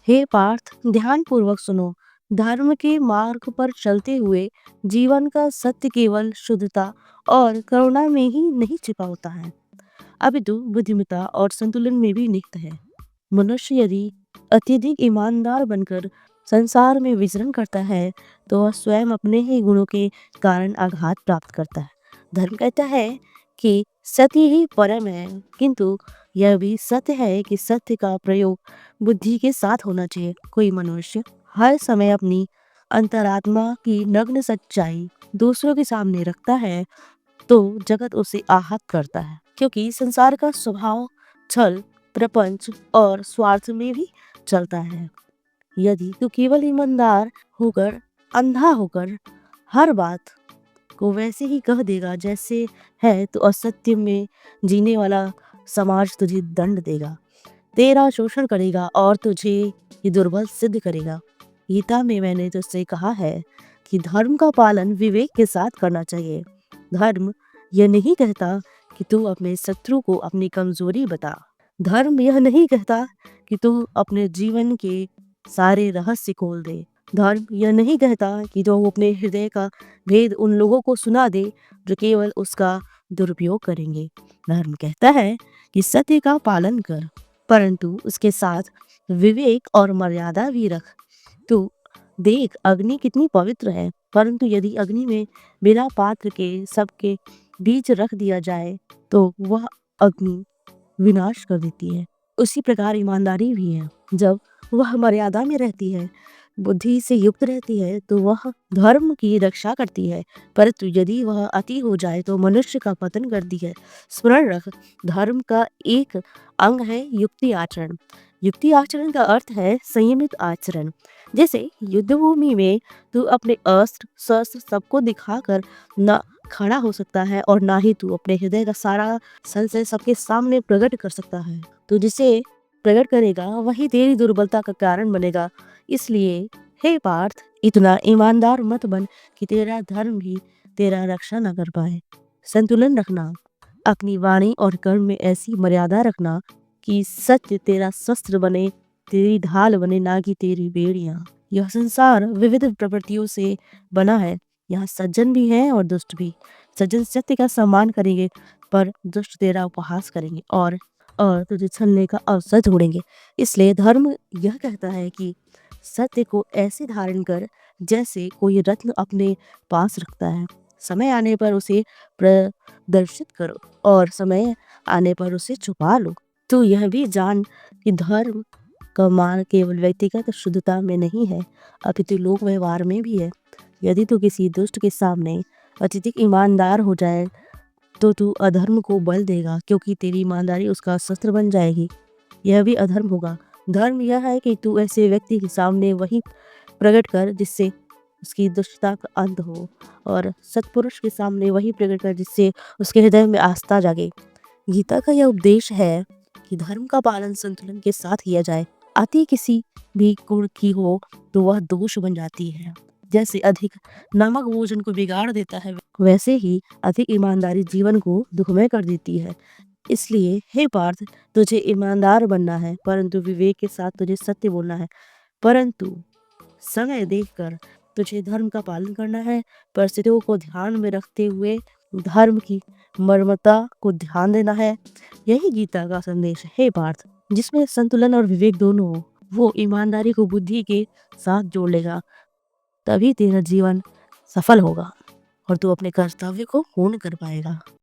हे पार्थ, ध्यान पूर्वक सुनो। धर्म के मार्ग पर चलते हुए जीवन का सत्य केवल शुद्धता और करुणा में ही नहीं छिपा होता है, अपितु बुद्धिमत्ता और संतुलन में भी निहित है। मनुष्य यदि अत्यधिक ईमानदार बनकर संसार में विचरण करता है तो वह स्वयं अपने ही गुणों के कारण आघात प्राप्त करता है। धर्म कहता है कि सत्य ही परम है, किंतु यह भी सत्य है कि सत्य का प्रयोग बुद्धि के साथ होना चाहिए। कोई मनुष्य हर समय अपनी अंतरात्मा की नग्न सच्चाई दूसरों के सामने रखता है तो जगत उसे आहत करता है, क्योंकि संसार का स्वभाव छल, प्रपंच और स्वार्थ में भी चलता है। यदि तू केवल ईमानदार होकर, अंधा होकर हर बात को वैसे ही कह देगा जैसे है, तो असत्य में जीने वाला समाज तुझे दंड देगा, तेरा शोषण करेगा और तुझे ये दुर्बल सिद्ध करेगा। गीता में मैंने तुझसे कहा है कि धर्म का पालन विवेक के साथ करना चाहिए। धर्म यह नहीं कहता कि तू अपने शत्रु को अपनी कमजोरी बता। धर्म यह नहीं कहता कि तू अपने जीवन के सारे रहस्य खोल दे। धर्म यह नहीं कहता कि तू अपने हृदय का भेद उन लोगों को सुना दे जो केवल उसका दुरुपयोग करेंगे। धर्म कहता है कि सत्य का पालन कर, परंतु उसके साथ विवेक और मर्यादा भी रख। तू देख, अग्नि कितनी पवित्र है, परंतु यदि अग्नि में बिना पात्र के सबके बीच रख दिया जाए तो वह अग्नि विनाश कर देती है। उसी प्रकार ईमानदारी भी है। जब वह मर्यादा में रहती है, बुद्धि से युक्त रहती है, तो वह धर्म की रक्षा करती है, परंतु यदि वह अति हो जाए तो मनुष्य का पतन करती है। स्मरण रख, धर्म का एक अंग है युक्ति आचरण। युक्ति आचरण का अर्थ है संयमित आचरण। जैसे युद्ध भूमि में तू अपने अस्त्र शस्त्र सबको दिखाकर न खड़ा हो सकता है और ना ही तू अपने हृदय का सारा संशय सबके सामने प्रकट कर सकता है। तो जिसे प्रकट करेगा वही तेरी दुर्बलता का कारण बनेगा। इसलिए हे पार्थ, इतना ईमानदार मत बन कि तेरा धर्म भी तेरा रक्षा न कर पाए। संतुलन रखना, अपनी वाणी और कर्म में ऐसी मर्यादा रखना कि सत्य तेरा शस्त्र बने, तेरी ढाल बने, ना कि तेरी बेड़ियां। यह संसार विविध प्रवृत्तियों से बना है। यहाँ सज्जन भी हैं और दुष्ट भी। सज्जन सत्य का सम्मान करेंगे, पर दुष्ट तेरा उपहास करेंगे और तुझे छलने का अवसर ढूंढेंगे। इसलिए धर्म यह कहता है कि सत्य को ऐसे धारण कर जैसे कोई रत्न अपने पास रखता है। समय आने पर उसे प्रदर्शित करो और समय आने पर उसे छुपा लो। तो यह भी जान कि धर्म का मान केवल व्यक्तिगत शुद्धता में नहीं है, अपितु लोक व्यवहार में भी है। यदि तू किसी दुष्ट के सामने अत्यधिक ईमानदार हो जाए तो तू अधर्म को बल देगा, क्योंकि तेरी ईमानदारी उसका शस्त्र बन जाएगी। यह भी अधर्म होगा। धर्म यह है कि तू ऐसे व्यक्ति के सामने वही प्रकट कर जिससे उसकी दुष्टता का अंत हो, और सत्पुरुष के सामने वही प्रकट कर जिससे उसके हृदय में आस्था जागे। गीता का यह उपदेश है कि धर्म का पालन संतुलन के साथ किया जाए। अति किसी भी गुण की हो तो वह दोष बन जाती है। जैसे अधिक नमक भोजन को बिगाड़ देता है, वैसे ही अधिक ईमानदारी जीवन को दुखमय कर देती है। इसलिए हे पार्थ, तुझे ईमानदार बनना है, परंतु विवेक के साथ तुझे सत्य बोलना है। परंतु समय देखकर तुझे धर्म का पालन करना है। परिस्थितियों को ध्यान में रखते हुए धर्म की मर्मता को ध्यान देना है। यही गीता का संदेश है हे पार्थ, जिसमें संतुलन और विवेक दोनों हो। वो ईमानदारी को बुद्धि के साथ जोड़ लेगा, तभी तेरा जीवन सफल होगा और तू अपने कर्तव्य को पूर्ण कर पाएगा।